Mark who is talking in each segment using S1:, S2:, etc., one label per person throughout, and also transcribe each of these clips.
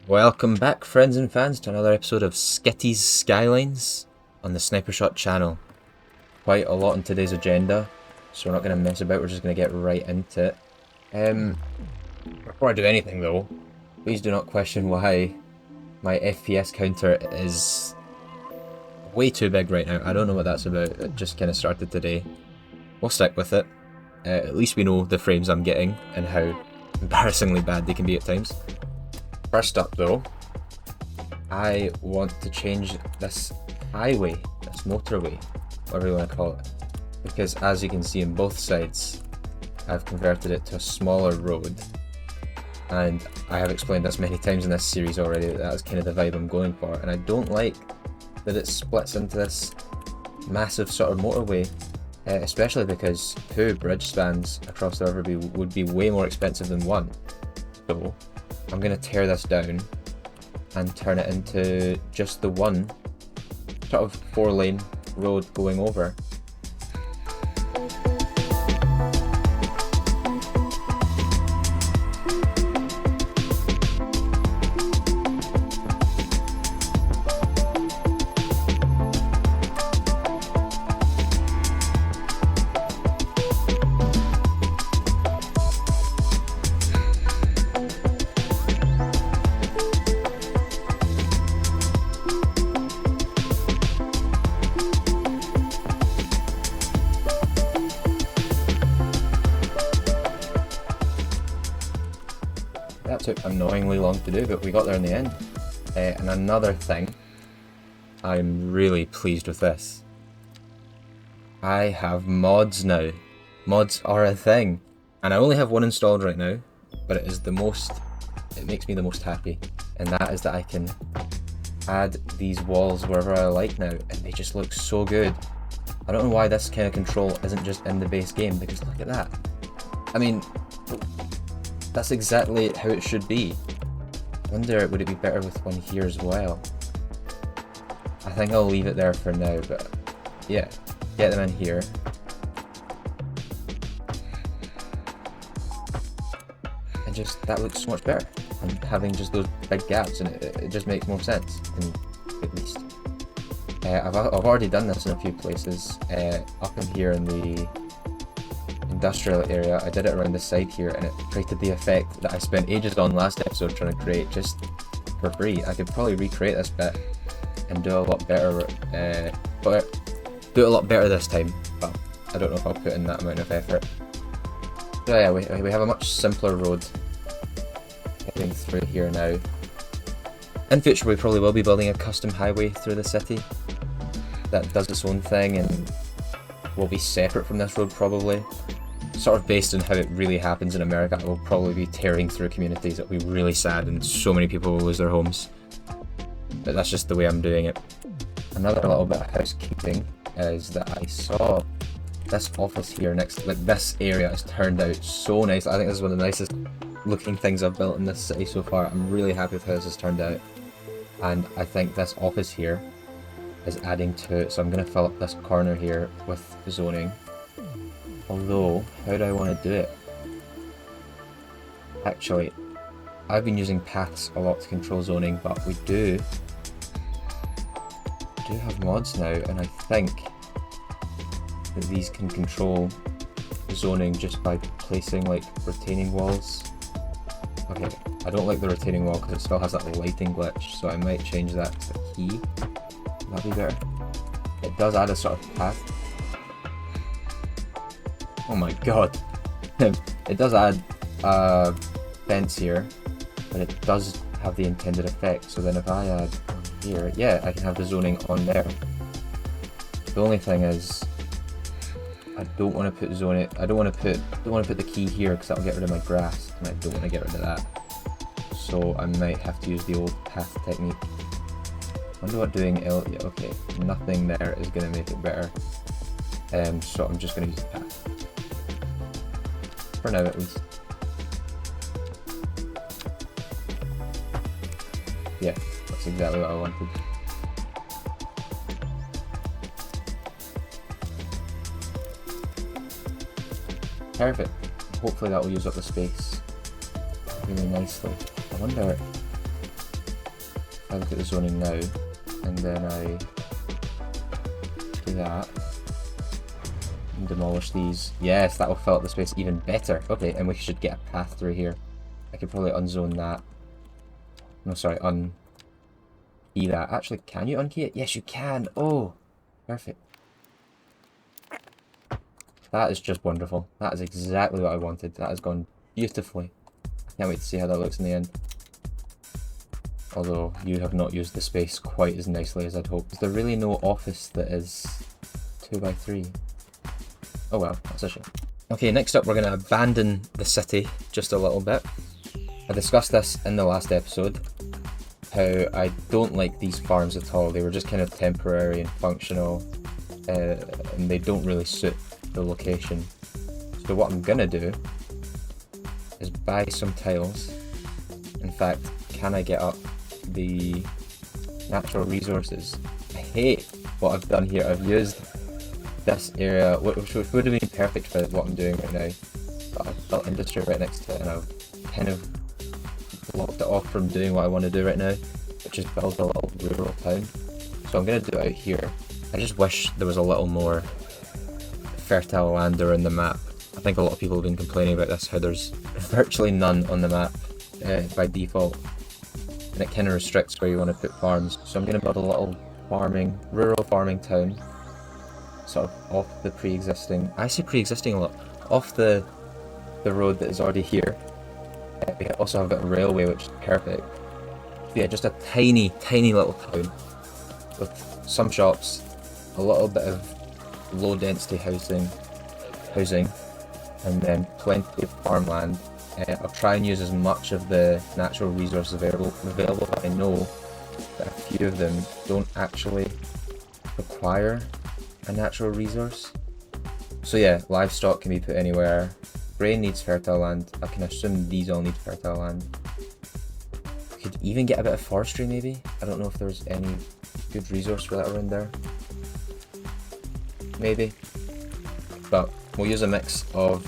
S1: Welcome back, friends and fans, to another episode of Skitty's Skylines on the Sniper Shot channel. Quite a lot in today's agenda, so we're not going to mess about, we're just going to get right into it. Before I do anything though, please do not question why my FPS counter is way too big right now. I don't know what that's about, it just kind of started today. We'll stick with it. At least we know the frames I'm getting and how embarrassingly bad they can be at times. First up though, I want to change this highway, this motorway, whatever you want to call it, because as you can see on both sides, I've converted it to a smaller road, and I have explained this many times in this series already that that's kind of the vibe I'm going for, and I don't like that it splits into this massive sort of motorway, especially because 2 bridge spans across the river would be way more expensive than 1. So I'm going to tear this down and turn it into just the one sort of 4-lane road going over. That took annoyingly long to do, but we got there in the end. And another thing, I'm really pleased with this. I have mods now. Mods are a thing. And I only have one installed right now, but it makes me the most happy. And that is that I can add these walls wherever I like now, and they just look so good. I don't know why this kind of control isn't just in the base game, because look at that. I mean, that's exactly how it should be. I wonder, would it be better with one here as well? I think I'll leave it there for now, but yeah, get them in here. And just, that looks so much better. And having just those big gaps in it, it just makes more sense, at least. I've already done this in a few places. Up in here in the industrial area, I did it around the side here, and it created the effect that I spent ages on last episode trying to create just for free. I could probably recreate this bit and do a lot better, do it a lot better this time, but I don't know if I'll put in that amount of effort. So yeah, we have a much simpler road heading through here now. In future we probably will be building a custom highway through the city that does its own thing and will be separate from this road probably. Sort of based on how it really happens in America, it will probably be tearing through communities. It'll be really sad and so many people will lose their homes. But that's just the way I'm doing it. Another little bit of housekeeping is that I saw this office here next to, like, this area has turned out so nice. I think this is one of the nicest looking things I've built in this city so far. I'm really happy with how this has turned out. And I think this office here is adding to it, so I'm going to fill up this corner here with zoning. Although, how do I want to do it? Actually, I've been using paths a lot to control zoning, but we do have mods now, and I think that these can control zoning just by placing like retaining walls. Okay, I don't like the retaining wall because it still has that lighting glitch, so I might change that to key. That'd be better. It does add a sort of path. Oh my god. It does add a fence here, but it does have the intended effect. So then if I add on here, yeah, I can have the zoning on there. The only thing is, I don't want to put zoning. I don't want to put the key here because that'll get rid of my grass, and I don't want to get rid of that. So I might have to use the old path technique. I wonder what doing yeah, okay, nothing there is going to make it better. So I'm just going to use the path. For now at least. Yeah, that's exactly what I wanted. Perfect. Hopefully that will use up the space really nicely. I wonder I look at the zoning now, and then I do that, and demolish these. Yes, that will fill up the space even better. Okay, and we should get a path through here. I could probably unzone that. No, sorry, unkey that. Actually, can you unkey it? Yes, you can. Oh, perfect. That is just wonderful. That is exactly what I wanted. That has gone beautifully. Can't wait to see how that looks in the end. Although you have not used the space quite as nicely as I'd hoped. Is there really no office that is 2x3? Oh well, that's a shame. Okay, next up we're going to abandon the city just a little bit. I discussed this in the last episode, how I don't like these farms at all. They were just kind of temporary and functional, and they don't really suit the location. So what I'm gonna do is buy some tiles. In fact, can I get up the natural resources? I hate what I've done here. I've used this area, which would have been perfect for what I'm doing right now, but I've built industry right next to it, and I've kind of blocked it off from doing what I want to do right now, which is build a little rural town. So I'm going to do it out here. I just wish there was a little more fertile land around the map. I think a lot of people have been complaining about this, how there's virtually none on the map by default, and it kind of restricts where you want to put farms. So I'm going to build a little rural farming town, sort of off the pre-existing, I say pre-existing a lot, off the road that is already here. We also have a bit of railway, which is perfect. So yeah, just a tiny little town with some shops, a little bit of low density housing, and then plenty of farmland. I'll try and use as much of the natural resources available, but I know that a few of them don't actually require a natural resource. So yeah, livestock can be put anywhere. Grain needs fertile land. I can assume these all need fertile land. We could even get a bit of forestry maybe. I don't know if there's any good resource for that around there. Maybe. But we'll use a mix of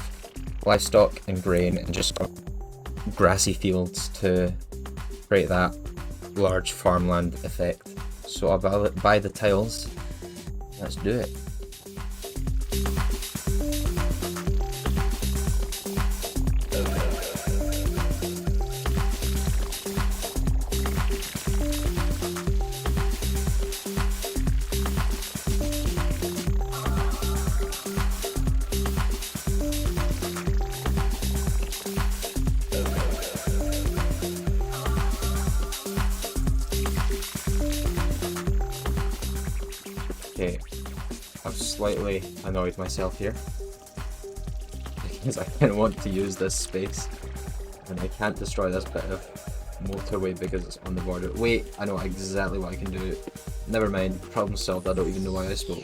S1: livestock and grain and just grassy fields to create that large farmland effect. So I'll buy the tiles. Let's do it. Okay, I've slightly annoyed myself here because I kind of want to use this space and I can't destroy this bit of motorway because it's on the border. Wait, I know exactly what I can do. Never mind, problem solved. I don't even know why I spoke.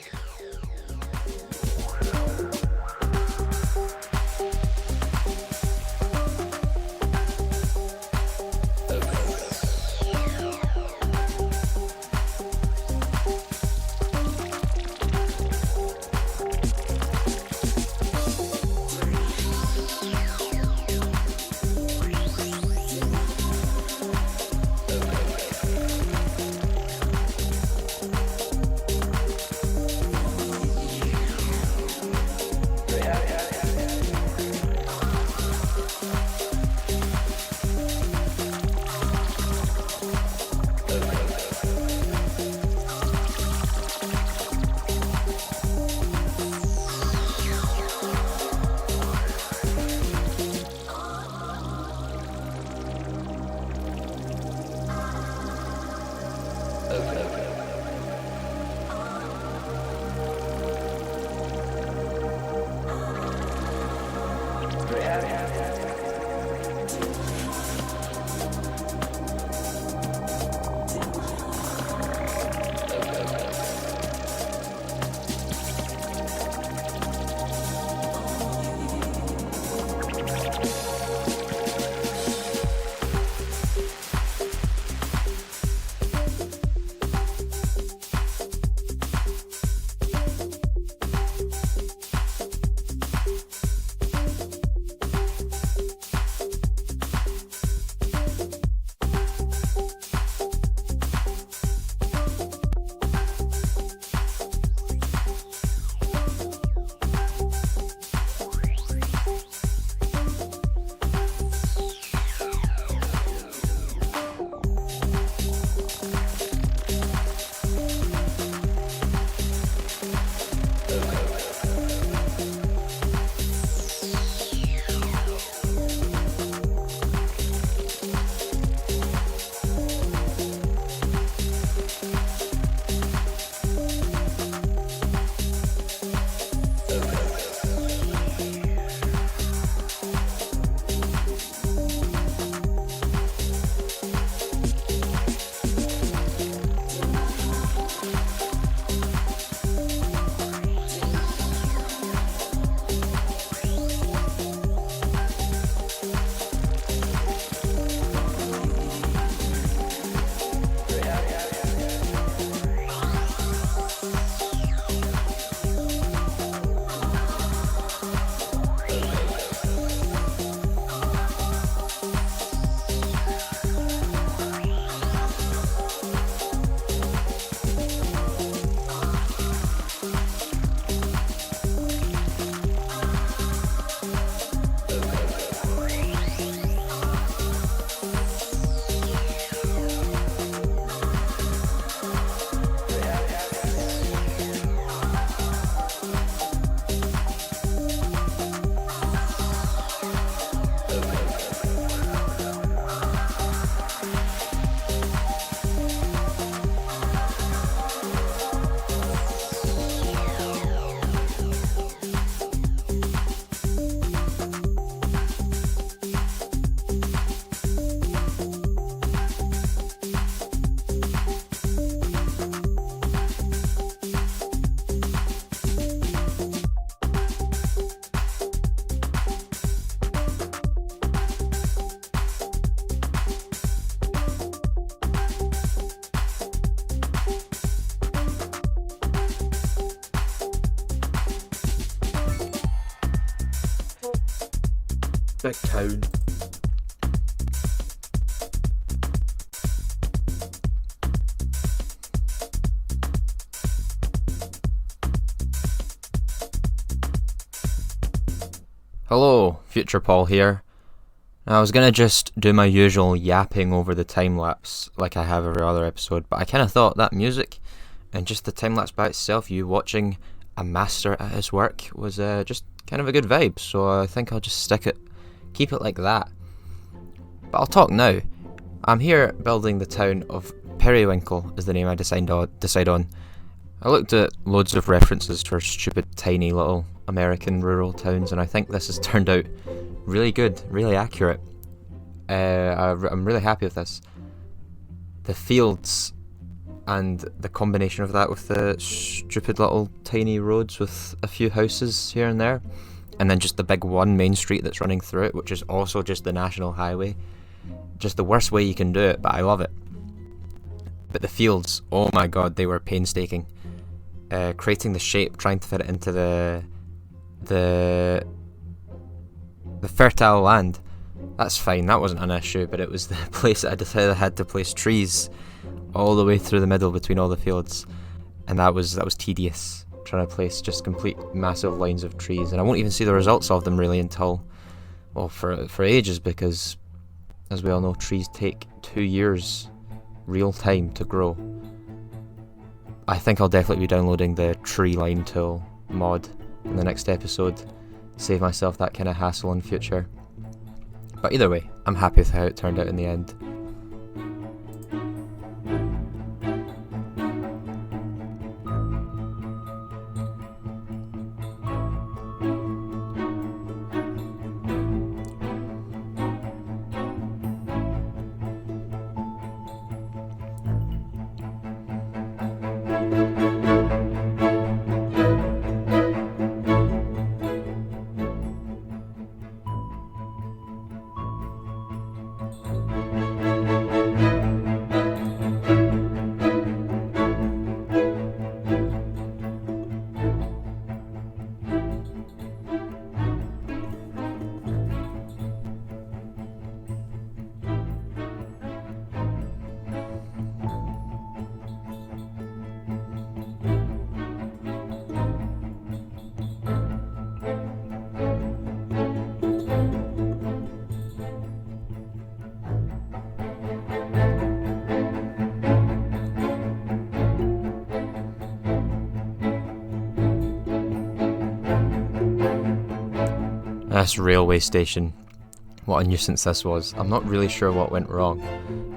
S1: big town. Hello, Future Paul here. Now, I was gonna just do my usual yapping over the time-lapse like I have every other episode, but I kinda thought that music and just the time-lapse by itself, you watching a master at his work, was just kind of a good vibe, so I think I'll just keep it like that. But I'll talk now. I'm here building the town of Periwinkle is the name I decide on. I looked at loads of references for stupid tiny little American rural towns, and I think this has turned out really good, really accurate. I'm really happy with this. The fields and the combination of that with the stupid little tiny roads with a few houses here and there, and then just the big one main street that's running through it, which is also just the national highway. Just the worst way you can do it, but I love it. But the fields, oh my god, they were painstaking. Creating the shape, trying to fit it into the fertile land. That's fine, that wasn't an issue, but it was the place that I decided I had to place trees all the way through the middle between all the fields, and that was tedious, trying to place just complete massive lines of trees, and I won't even see the results of them really until, well, for ages, because as we all know, trees take 2 years real time to grow. I think I'll definitely be downloading the tree line tool mod in the next episode, save myself that kind of hassle in future. But either way, I'm happy with how it turned out in the end. This railway station, what a nuisance this was. I'm not really sure what went wrong.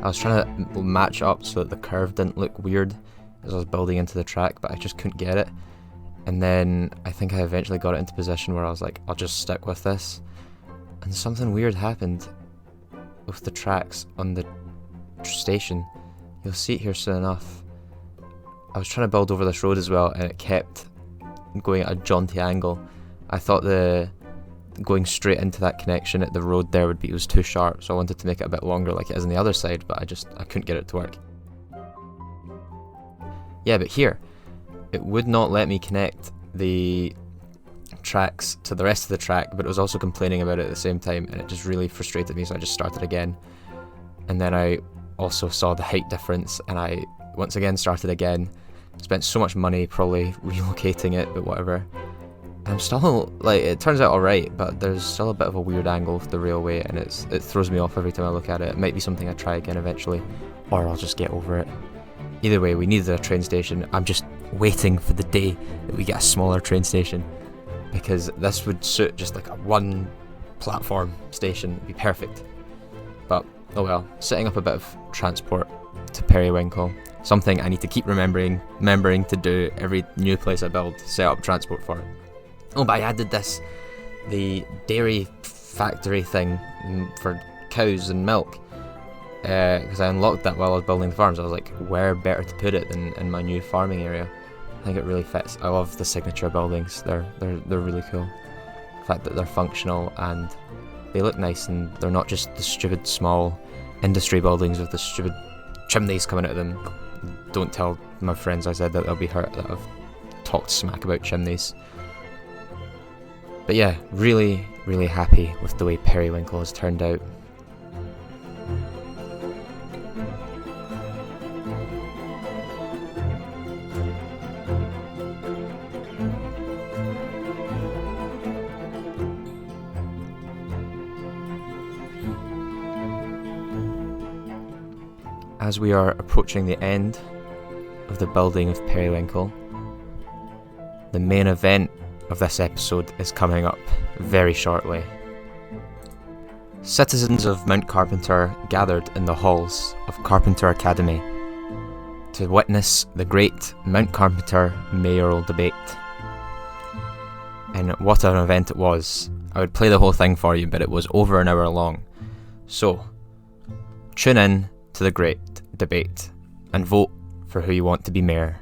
S1: I was trying to match up so that the curve didn't look weird as I was building into the track, but I just couldn't get it. And then I think I eventually got it into position where I was like, I'll just stick with this. And something weird happened with the tracks on the station. You'll see it here soon enough. I was trying to build over this road as well, and it kept going at a jaunty angle. I thought going straight into that connection at the road there it was too sharp, so I wanted to make it a bit longer like it is on the other side, but I couldn't get it to work. Yeah, but here, it would not let me connect the tracks to the rest of the track, but it was also complaining about it at the same time, and it just really frustrated me, so I just started again. And then I also saw the height difference, and I once again started again. Spent so much money probably relocating it, but whatever. I'm still, like, it turns out alright, but there's still a bit of a weird angle with the railway, and it throws me off every time I look at it. It might be something I try again eventually, or I'll just get over it. Either way, we needed a train station. I'm just waiting for the day that we get a smaller train station, because this would suit just like a one platform station. It'd be perfect. But, oh well, setting up a bit of transport to Periwinkle. Something I need to keep remembering to do every new place I build, set up transport for it. Oh, but I added the dairy factory thing for cows and milk, because I unlocked that while I was building the farms. I was like, where better to put it than in my new farming area? I think it really fits. I love the signature buildings. They're really cool. The fact that they're functional and they look nice, and they're not just the stupid small industry buildings with the stupid chimneys coming out of them. Don't tell my friends I said that they'll be hurt that I've talked smack about chimneys. But yeah, really really happy with the way Periwinkle has turned out. As we are approaching the end of the building of Periwinkle, the main event of this episode is coming up very shortly. Citizens of Mount Carpenter gathered in the halls of Carpenter Academy to witness the great Mount Carpenter Mayoral debate. And what an event it was. I would play the whole thing for you, but it was over an hour long. So, tune in to the great debate and vote for who you want to be mayor.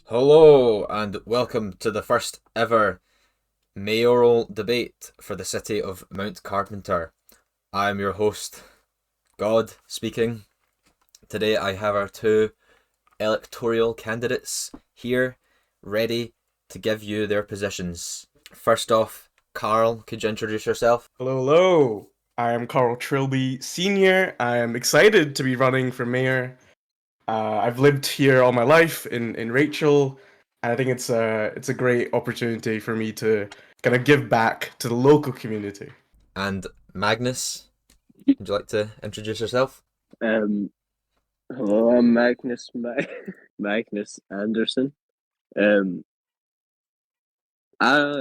S1: Hello and welcome to the first ever mayoral debate for the city of Mount Carpenter. I am your host, God speaking. Today I have our two electoral candidates here ready to give you their positions. First off, Carl, could you introduce yourself?
S2: Hello. I am Carl Trilby Sr. I am excited to be running for mayor. I've lived here all my life in Rachel, and I think it's a great opportunity for me to kind of give back to the local community.
S1: And Magnus, would you like to introduce yourself?
S3: Hello, I'm Magnus Anderson. I'm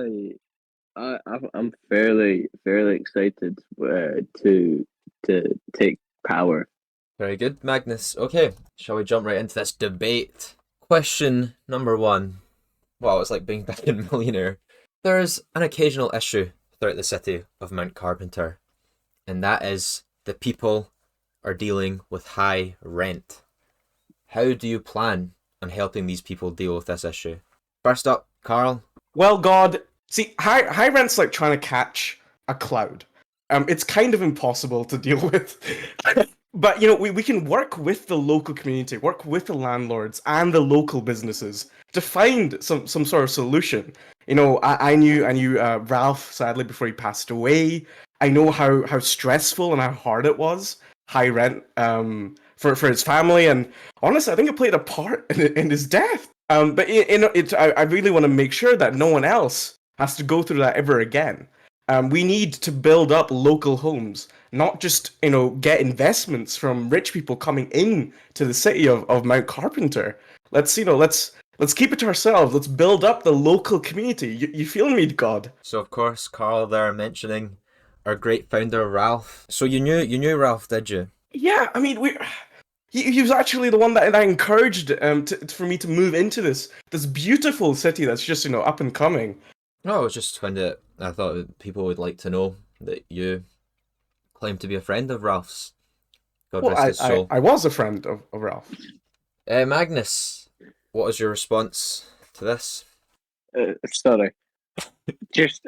S3: fairly excited to take power.
S1: Very good, Magnus. Okay, shall we jump right into this debate? Question number one. Wow, it's like being back in Millionaire. There's an occasional issue throughout the city of Mount Carpenter, and that is the people are dealing with high rent. How do you plan on helping these people deal with this issue? First up, Carl.
S2: Well, God, see, high rent's like trying to catch a cloud. It's kind of impossible to deal with. But, we can work with the local community, work with the landlords and the local businesses to find some sort of solution. I knew Ralph, sadly, before he passed away. I know how stressful and how hard it was, high rent, for his family. And honestly, I think it played a part in his death. But I really want to make sure that no one else has to go through that ever again. We need to build up local homes, not just get investments from rich people coming in to the city of Mount Carpenter. Let's keep it to ourselves. Let's build up the local community. You feel me, God?
S1: So of course, Carl there mentioning our great founder Ralph. So you knew Ralph, did you?
S2: Yeah, I mean he was actually the one that I encouraged for me to move into this beautiful city that's just up and coming.
S1: No, I was just I thought people would like to know that you claim to be a friend of Ralph's. God rest his soul.
S2: I was a friend of Ralph.
S1: Magnus, what is your response to this?
S3: Sorry. Just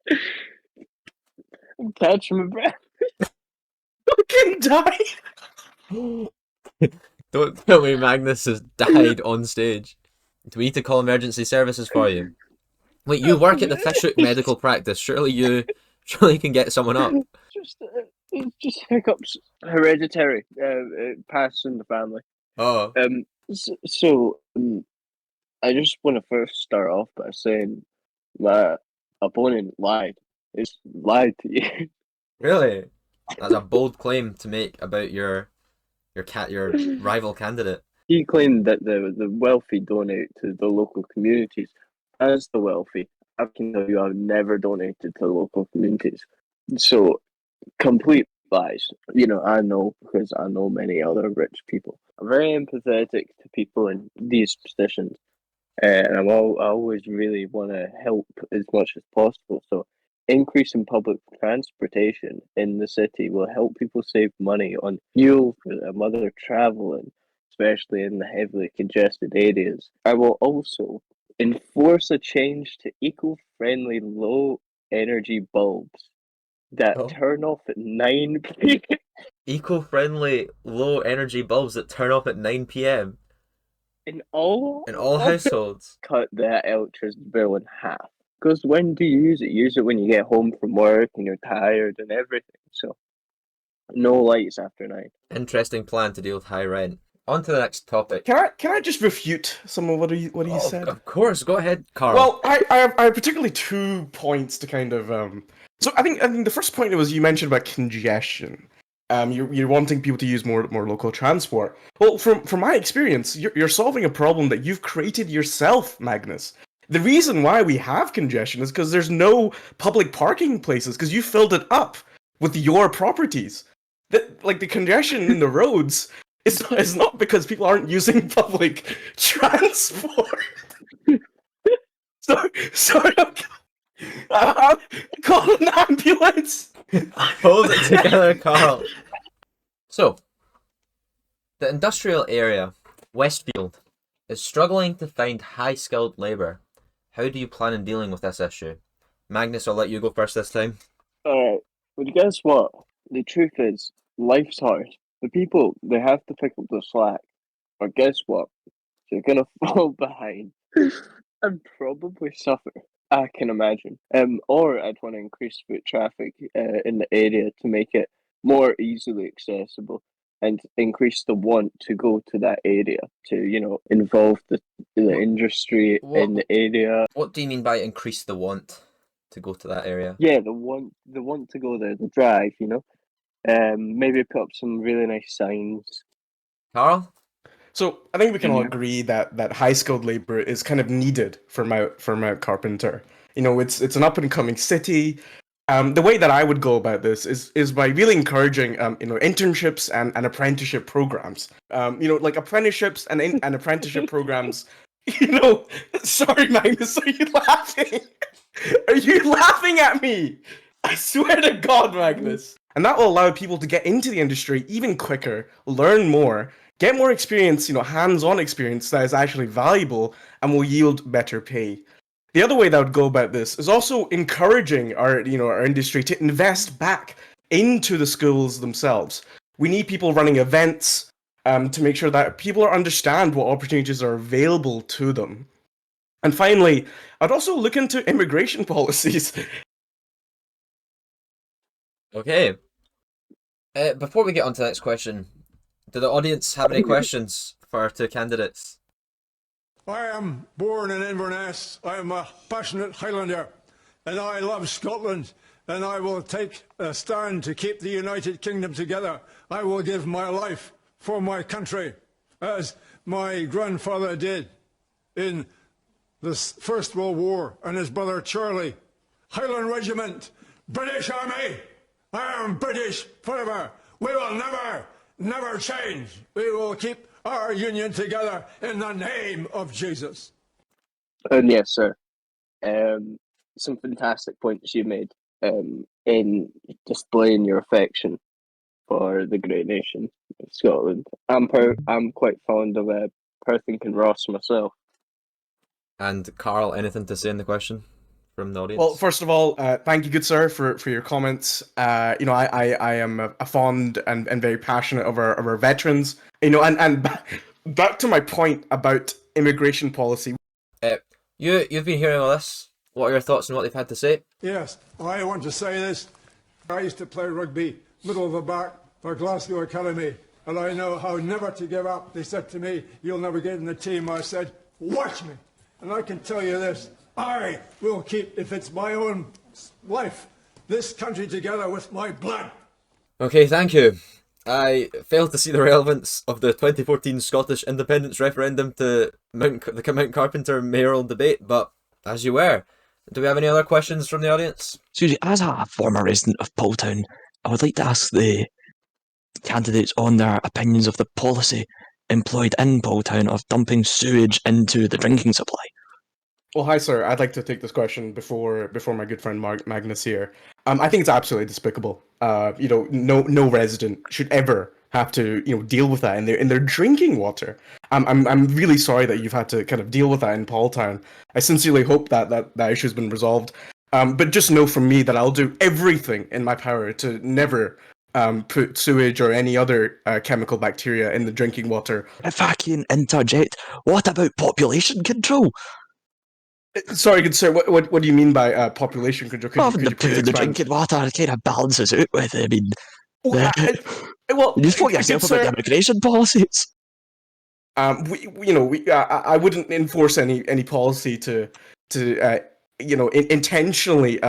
S3: I'm catching my breath.
S2: Fucking die!
S1: Don't tell me Magnus has died on stage. Do we need to call emergency services for you? Wait, you work at the Fishhook Medical Practice. Surely you can get someone up.
S3: Just hiccups, hereditary, passed in the family.
S1: Oh.
S3: So I just want to first start off by saying my opponent lied. He's lied to you.
S1: Really? That's a bold claim to make about your rival candidate.
S3: He claimed that the wealthy donate to the local communities. As the wealthy, I can tell you I've never donated to local communities. So, complete lies. I know because I know many other rich people. I'm very empathetic to people in these positions. And I always really want to help as much as possible. So, increasing public transportation in the city will help people save money on fuel for their other traveling, especially in the heavily congested areas. I will also enforce a change to eco-friendly low-energy bulbs that turn off at 9 p.m.
S1: Eco-friendly low-energy bulbs that turn off at 9 p.m.
S3: In all
S1: In all
S3: of
S1: households.
S3: cut the electricity bill in half. Because when do you use it? Use it when you get home from work and you're tired and everything. So no lights after 9.
S1: Interesting plan to deal with high rent. On to the next topic.
S2: Can I just refute some of what he
S1: Oh,
S2: said?
S1: of course, go ahead, Carl.
S2: Well, I have particularly 2 points to kind of So I think the first point was you mentioned about congestion. You're wanting people to use more local transport. Well, from my experience, you're solving a problem that you've created yourself, Magnus. The reason why we have congestion is because there's no public parking places because you filled it up with your properties. Like the congestion in the roads is not because people aren't using public transport. Sorry, I'm call an ambulance.
S1: Hold it together, Carl. So, the industrial area, Westfield, is struggling to find high-skilled labour. How do you plan on dealing with this issue? Magnus, I'll let you go first this time.
S3: Alright, but guess what? The truth is, life's hard. The people, they have to pick up the slack. Or guess what? You're gonna fall behind and probably suffer. I can imagine. Or I'd want to increase foot traffic in the area to make it more easily accessible and increase the want to go to that area to involve the industry in the area.
S1: What do you mean by increase the want to go to that area?
S3: Yeah, the want to go there, the drive. Maybe put up some really nice signs.
S1: Carl?
S2: So I think we can all agree that high skilled labor is kind of needed for Mount Carpenter. It's an up and coming city. The way that I would go about this is by really encouraging internships and apprenticeship programs. Like apprenticeships and apprenticeship programs. Sorry, Magnus, are you laughing? Are you laughing at me? I swear to God, Magnus. And that will allow people to get into the industry even quicker, learn more, get more experience, hands-on experience that is actually valuable and will yield better pay. The other way that I would go about this is also encouraging our industry to invest back into the schools themselves. We need people running events to make sure that people understand what opportunities are available to them. And finally, I'd also look into immigration policies.
S1: Okay. Before we get on to the next question, do the audience have any questions for our 2 candidates?
S4: I am born in Inverness. I am a passionate Highlander, and I love Scotland, and I will take a stand to keep the United Kingdom together. I will give my life for my country, as my grandfather did in the First World War, and his brother Charlie. Highland Regiment, British Army. I am British forever. We will never change. We will keep our union together in the name of Jesus.
S3: And yes, sir. Some fantastic points you made in displaying your affection for the great nation of Scotland. I'm quite fond of Perth and Kinross myself.
S1: And Carl, anything to say in the question from the audience?
S2: Well, first of all, thank you, good sir, for your comments. I am a fond and very passionate of our veterans. And back to my point about immigration policy.
S1: You've been hearing all this. What are your thoughts on what they've had to say?
S4: Yes, I want to say this. I used to play rugby, middle of the back, for Glasgow Academy, and I know how never to give up. They said to me, "You'll never get in the team." I said, "Watch me." And I can tell you this, I will keep, if it's my own life, this country together with my blood.
S1: Okay, thank you. I failed to see the relevance of the 2014 Scottish independence referendum to the Mount Carpenter mayoral debate, but as you were. Do we have any other questions from the audience?
S5: Susie, as a former resident of Paultown, I would like to ask the candidates on their opinions of the policy employed in Paultown of dumping sewage into the drinking supply.
S2: Well, hi, sir. I'd like to take this question before my good friend Magnus here. I think it's absolutely despicable. No resident should ever have to deal with that in their drinking water. I'm really sorry that you've had to kind of deal with that in Paultown. I sincerely hope that issue has been resolved. But just know from me that I'll do everything in my power to never put sewage or any other chemical bacteria in the drinking water.
S5: If I can interject, what about population control?
S2: Sorry, good sir. What do you mean by population control? Could you please
S5: The
S2: expand?
S5: drinking water kind of balances out with, I mean,
S2: Well, well,
S5: you spoke
S2: good
S5: yourself about
S2: sir,
S5: the immigration policies.
S2: I wouldn't enforce any policy to intentionally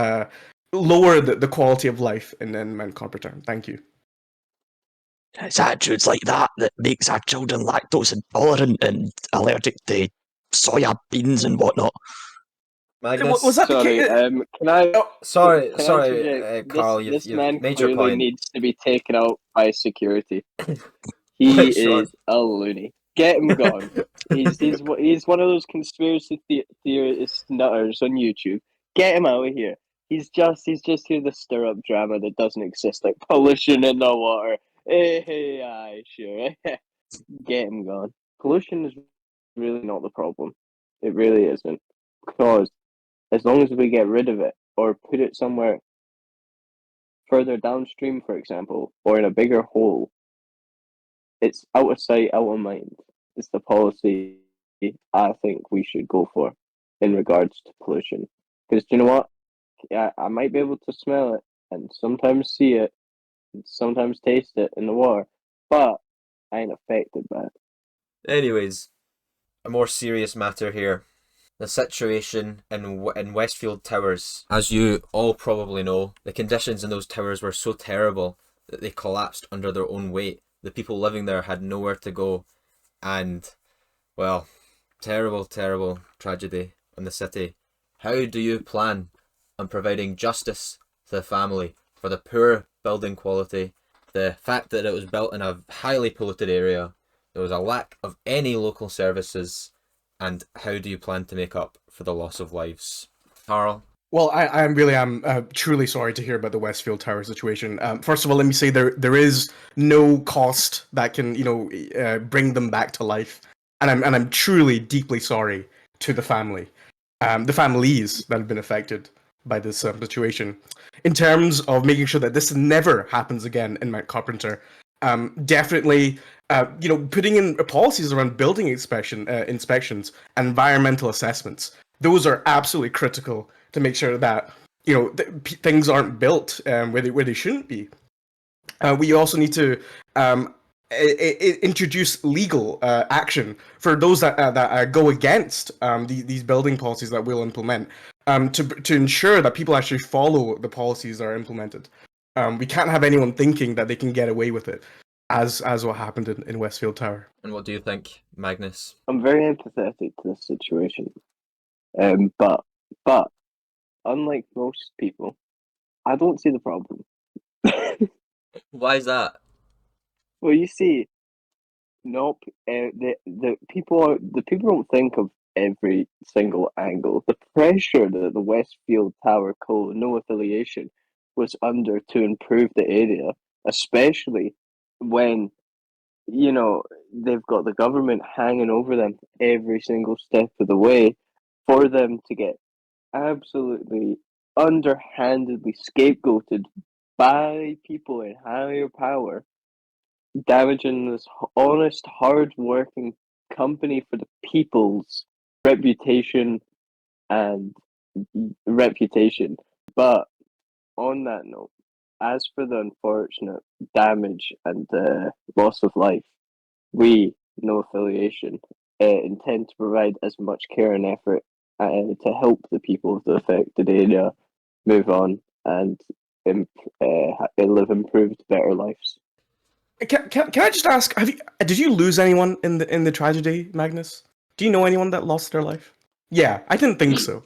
S2: lower the quality of life in Mount Carpenter. Thank you.
S5: It's attitudes like that that makes our children lactose intolerant and allergic to soya beans and whatnot.
S1: Magnus,
S2: Was that the
S3: Sorry,
S2: case?
S3: can I?
S1: sorry,
S3: Can I
S1: sorry,
S3: interject?
S1: Carl.
S3: This
S1: You've
S3: man
S1: made your
S3: clearly
S1: point.
S3: needs to be taken out by security. He
S1: Sure.
S3: is a loony. Get him gone. He's one of those conspiracy theorist nutters on YouTube. Get him out of here. He's just here to stir up drama that doesn't exist, like pollution in the water. Hey, aye, sure. Get him gone. Pollution is really not the problem. It really isn't. Because as long as we get rid of it or put it somewhere further downstream, for example, or in a bigger hole, it's out of sight, out of mind. It's the policy I think we should go for in regards to pollution. Because you know what? I might be able to smell it and sometimes see it and sometimes taste it in the water, but I ain't affected by it.
S1: Anyways, a more serious matter here. The situation in Westfield Towers. As you all probably know, the conditions in those towers were so terrible that they collapsed under their own weight. The people living there had nowhere to go, and, well, terrible, terrible tragedy in the city. How do you plan on providing justice to the family for the poor building quality, the fact that it was built in a highly polluted area, there was a lack of any local services, and how do you plan to make up for the loss of lives? Carl?
S2: Well, I'm truly sorry to hear about the Westfield Tower situation. First of all, let me say there is no cost that can bring them back to life, and I'm truly deeply sorry to the family, the families that have been affected by this situation. In terms of making sure that this never happens again in Mount Carpenter, definitely, putting in policies around building inspections, and environmental assessments. Those are absolutely critical to make sure that things aren't built where they shouldn't be. We also need to introduce legal action for those that go against these building policies that we'll implement, to ensure that people actually follow the policies that are implemented. We can't have anyone thinking that they can get away with it, as what happened in Westfield Tower.
S1: And what do you think, Magnus?
S3: I'm very empathetic to this situation, but unlike most people, I don't see the problem.
S1: Why is that?
S3: Well, you see, nope. The people don't think of every single angle. The pressure that the Westfield Tower Co. no affiliation was under to improve the area, especially when they've got the government hanging over them every single step of the way, for them to get absolutely underhandedly scapegoated by people in higher power, damaging this honest, hard-working company for the people's reputation and reputation. But on that note, as for the unfortunate damage and loss of life, we, no affiliation, intend to provide as much care and effort to help the people of the affected area move on and live improved, better lives.
S2: Can I just ask? Did you lose anyone in the tragedy, Magnus? Do you know anyone that lost their life? Yeah, I didn't think so.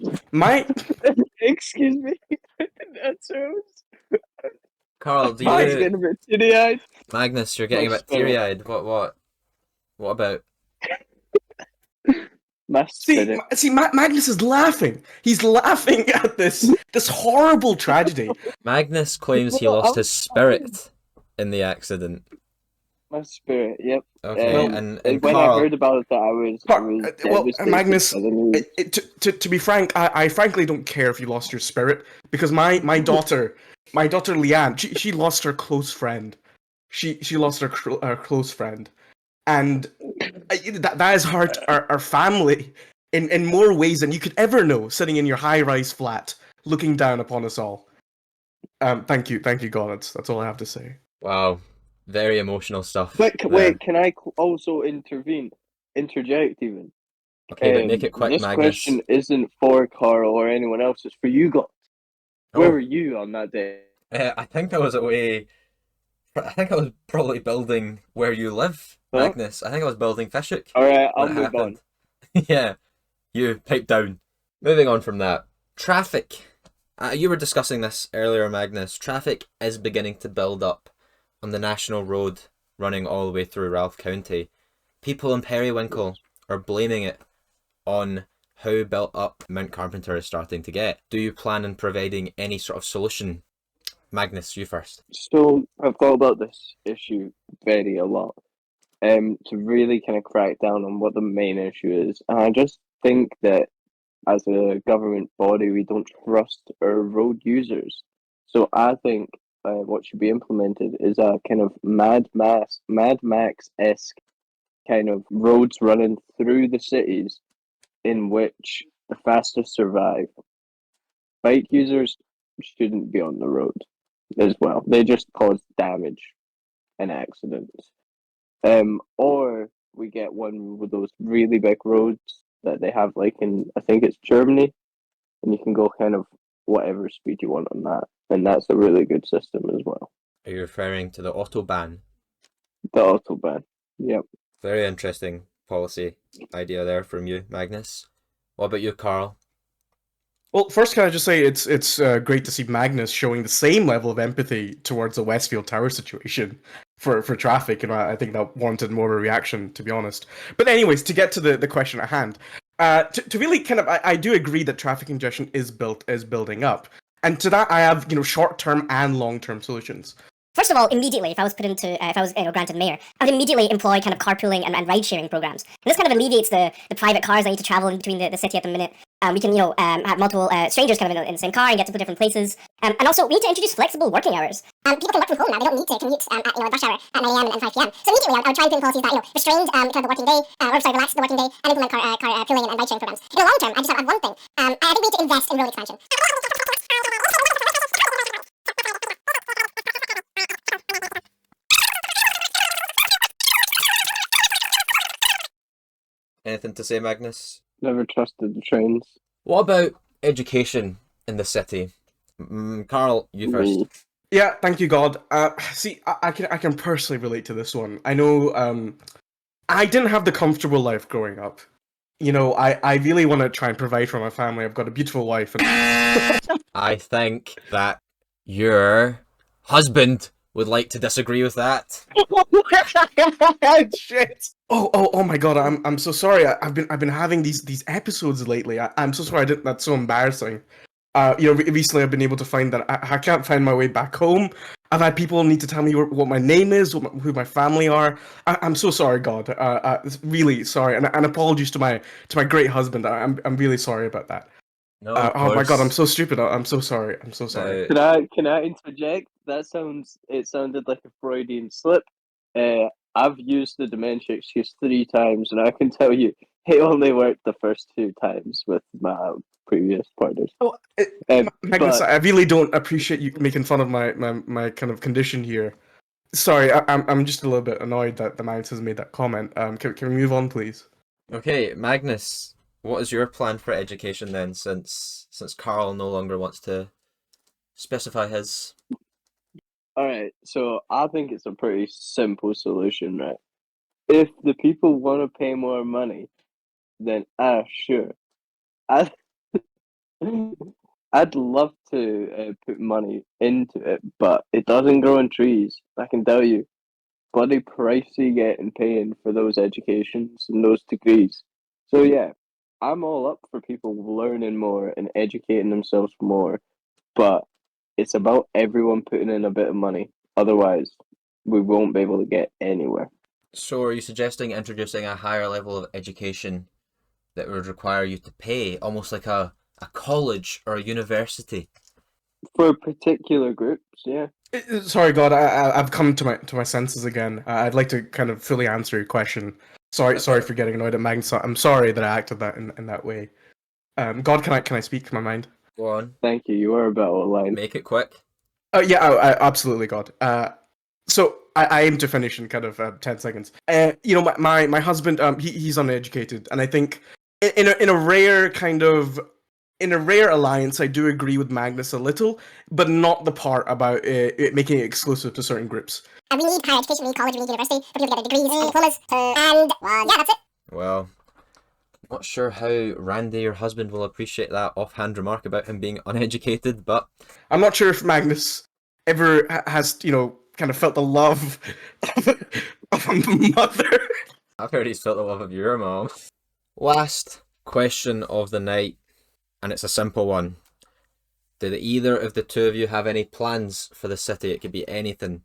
S3: Excuse me. That's
S1: Carl, do
S3: I'm
S1: you...
S3: getting a bit teary-eyed.
S1: Magnus, you're getting a bit teary-eyed. What about?
S3: My spirit.
S2: Magnus is laughing. He's laughing at this horrible tragedy.
S1: Magnus claims he lost his spirit in the accident.
S3: My spirit, yep.
S1: Okay, and
S3: when
S1: Carl...
S3: I heard about it, I was devastated
S2: Magnus,
S3: by the news.
S2: to be frank, I frankly don't care if you lost your spirit, because my daughter my daughter Leanne, she lost her close friend. She lost her close friend, and that has hurt our family in more ways than you could ever know. Sitting in your high-rise flat, looking down upon us all. Thank you, God. That's all I have to say.
S1: Wow, very emotional stuff.
S3: Wait,
S1: there.
S3: can I also interject even?
S1: Okay, but make it quick,
S3: This
S1: Magnus.
S3: question isn't for Carl or anyone else. It's for you guys. Where
S1: Oh.
S3: were you on that day?
S1: I think I was away. I think I was probably building where you live,
S3: Huh?
S1: Magnus. I think I was building Fishhook.
S3: All right, I'll
S1: when it
S3: move
S1: happened.
S3: on.
S1: Yeah, you pipe down. Moving on from that, traffic. You were discussing this earlier, Magnus. Traffic is beginning to build up on the national road running all the way through Ralph County. People in Periwinkle are blaming it on how built up Mount Carpenter is starting to get. Do you plan on providing any sort of solution? Magnus, you first.
S3: So I've thought about this issue a lot. To really kind of crack down on what the main issue is, and I just think that as a government body, we don't trust our road users. So I think what should be implemented is a kind of Mad Max-esque kind of roads running through the cities in which the fastest survive. Bike users shouldn't be on the road as well. They just cause damage and accidents. Or we get one with those really big roads that they have, like in, I think it's Germany, and you can go kind of whatever speed you want on that, and that's a really good system as well.
S1: Are you referring to the Autobahn?
S3: The autobahn, yep.
S1: Very interesting policy idea there from you, Magnus. What about you, Carl?
S2: Well, first, can I just say it's great to see Magnus showing the same level of empathy towards the Westfield Tower situation for traffic, and I think that warranted more of a reaction, to be honest. But anyways, to get to the question at hand, to really kind of, I do agree that traffic congestion is building up, and to that I have short-term and long-term solutions.
S6: First of all, immediately, if I was granted mayor, I would immediately employ kind of carpooling and ride-sharing programs. And this kind of alleviates the private cars that need to travel in between the city at the minute. We can, have multiple strangers kind of in the same car and get to the different places. And also, we need to introduce flexible working hours. People can work from home now. They don't need to commute at rush hour at 9 a.m. and 5 p.m. So immediately, I would try and put in policies that restrained kind of the working day, relax the working day, and implement carpooling and ride-sharing programs. In the long term, I just have one thing. I think we need to invest in road expansion.
S1: Anything to say, Magnus?
S3: Never trusted the trains.
S1: What about education in the city? Carl, you first.
S3: Ooh.
S2: Yeah, thank you, God. See, I can personally relate to this one. I know, I didn't have the comfortable life growing up. I really want to try and provide for my family. I've got a beautiful wife, and
S1: I think that your husband would like to disagree with that.
S2: shit. Oh my God! I'm so sorry. I've been having these episodes lately. I'm so sorry. That's so embarrassing. Recently I've been able to find that I can't find my way back home. I've had people need to tell me what my name is, who my family are. I'm so sorry, God. Really sorry, and apologies to my great husband. I'm really sorry about that.
S1: No,
S2: oh my God, I'm so stupid. I'm so sorry. I'm so sorry.
S3: Can I interject? It sounded like a Freudian slip. I've used the dementia excuse 3 times, and I can tell you, it only worked the first 2 times with my previous partners.
S2: Oh, Magnus, I really don't appreciate you making fun of my kind of condition here. Sorry, I'm just a little bit annoyed that the Magnus has made that comment. Can we move on, please?
S1: Okay, Magnus, what is your plan for education then, since Carl no longer wants to specify his?
S3: Alright, so I think it's a pretty simple solution, right? If the people want to pay more money, then sure. I'd love to put money into it, but it doesn't grow on trees. I can tell you, bloody pricey getting paying for those educations and those degrees. So yeah, I'm all up for people learning more and educating themselves more, but it's about everyone putting in a bit of money. Otherwise, we won't be able to get anywhere.
S1: So are you suggesting introducing a higher level of education that would require you to pay, almost like a college or a university?
S3: For particular groups, yeah.
S2: Sorry, God, I've come to my senses again. I'd like to kind of fully answer your question. Sorry for getting annoyed at Magnus. I'm sorry that I acted that in that way. God, can I speak my mind?
S1: Go on,
S3: Thank you. You are a bit out of line.
S1: make it quick.
S2: Yeah, absolutely, God. So I aim to finish in kind of 10 seconds. You know, my husband, he's uneducated, and I think in a rare kind of in a rare alliance, I do agree with Magnus a little, but not the part about it making it exclusive to certain groups.
S6: And we need higher education, we need college, we need university for people to get their degrees and diplomas. And yeah, that's it.
S1: Well, not sure how Randy, your husband, will appreciate that offhand remark about him being uneducated, but
S2: I'm not sure if Magnus ever has, you know, kind of felt the love of a mother.
S1: I've heard he's felt the love of your mom. Last question of the night, and it's a simple one. Do either of the two of you have any plans for the city? It could be anything.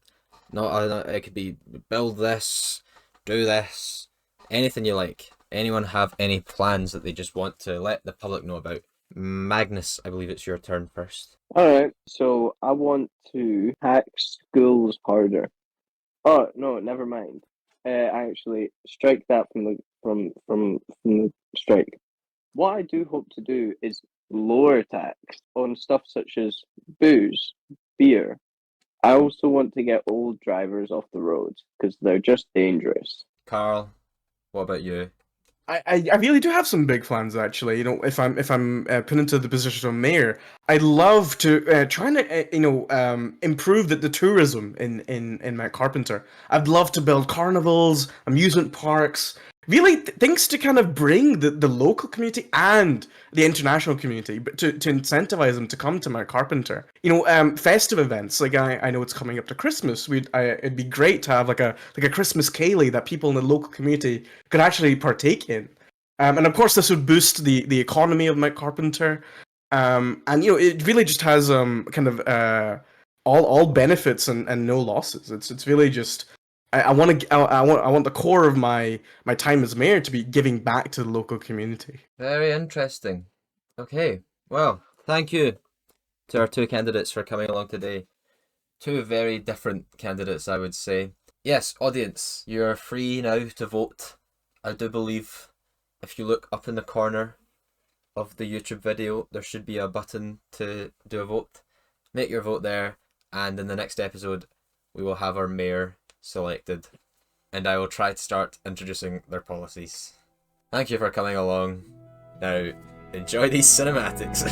S1: It could be build this, do this, anything you like. Anyone have any plans that they just want to let the public know about? Magnus, I believe it's your turn first.
S3: Alright, so I want to hack schools harder. Oh no, never mind. Actually, strike that from the strike. What I do hope to do is lower tax on stuff such as booze, beer. I also want to get old drivers off the roads because they're just dangerous.
S1: Carl, what about you?
S2: I really do have some big plans actually. You know, if I'm put into the position of mayor, I'd love to try and improve the tourism in Mount Carpenter. I'd love to build carnivals, amusement parks, really things to kind of bring the local community and the international community, but to incentivize them to come to Mount Carpenter. You know, festive events like I know it's coming up to Christmas. It'd be great to have like a Christmas ceilidh that people in the local community could actually partake in. And of course, this would boost the economy of Mount Carpenter. And you know, it really just has kind of all benefits and no losses. It's really just I want the core of my time as mayor to be giving back to the local community.
S1: Very interesting. Okay, well, thank you to our two candidates for coming along today. Two very different candidates, I would say. Yes, audience, you are free now to vote. I do believe if you look up in the corner of the YouTube video, there should be a button to do a vote. Make your vote there, and in the next episode, we will have our mayor selected, and I will try to start introducing their policies. Thank you for coming along. Now, enjoy these cinematics.